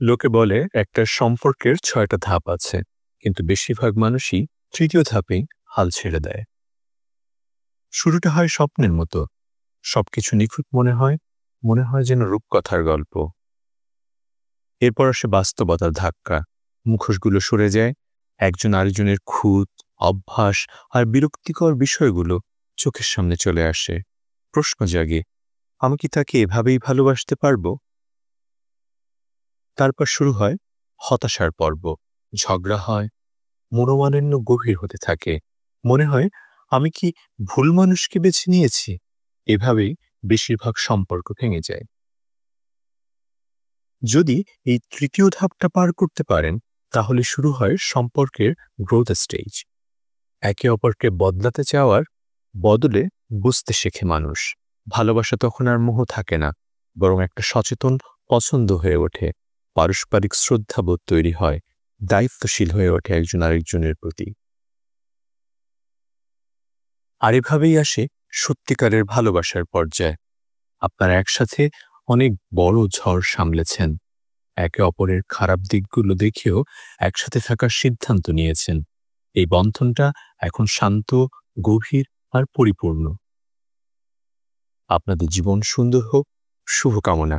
লোকে বলে একটা সম্পর্কের ৬টা ধাপ আছে, কিন্তু বেশিরভাগ মানুষই তৃতীয় ধাপেই হাল ছেড়ে দেয়। শুরুটা হয় স্বপ্নের মতো, সবকিছু নিখুঁত মনে হয় যেন রূপকথার গল্প। এরপর আসে বাস্তবতার ধাক্কা, মুখোশগুলো সরে যায়, একজন আরেকজনের খুঁত, অভ্যাস আর বিরক্তিকর বিষয়গুলো চোখের সামনে চলে আসে। প্রশ্ন জাগে, আমি কি তাকে এভাবেই ভালোবাসতে পারবো? তারপর শুরু হয় হতাশার পর্ব। ঝগড়া হয়, মনোমালিন্য গভীর হতে থাকে। মনে হয়, আমি কি ভুল মানুষকে বেছে নিয়েছি? এভাবেই বেশিরভাগ সম্পর্ক ভেঙে যায়। যদি এই তৃতীয় ধাপটা পার করতে পারেন, তাহলে শুরু হয় সম্পর্কের গ্রোথ স্টেজ। একে অপরকে বদলাতে চাওয়ার বদলে বুঝতে শেখে মানুষ। ভালোবাসা তখন আর মোহ থাকে না, বরং একটা সচেতন পছন্দ হয়ে ওঠে। পারস্পরিক শ্রদ্ধাবোধ তৈরি হয়, দায়িত্বশীল হয়ে ওঠে একজন আরেকজনের প্রতি। আর এভাবেই আসে সত্যিকারের ভালোবাসার পর্যায়ে। আপনারা একসাথে অনেক বড় ঝড় সামলেছেন, একে অপরের খারাপ দিকগুলো দেখেও একসাথে থাকার সিদ্ধান্ত নিয়েছেন। এই বন্ধনটা এখন শান্ত, গভীর আর পরিপূর্ণ। আপনাদের জীবন সুন্দর হোক, শুভকামনা।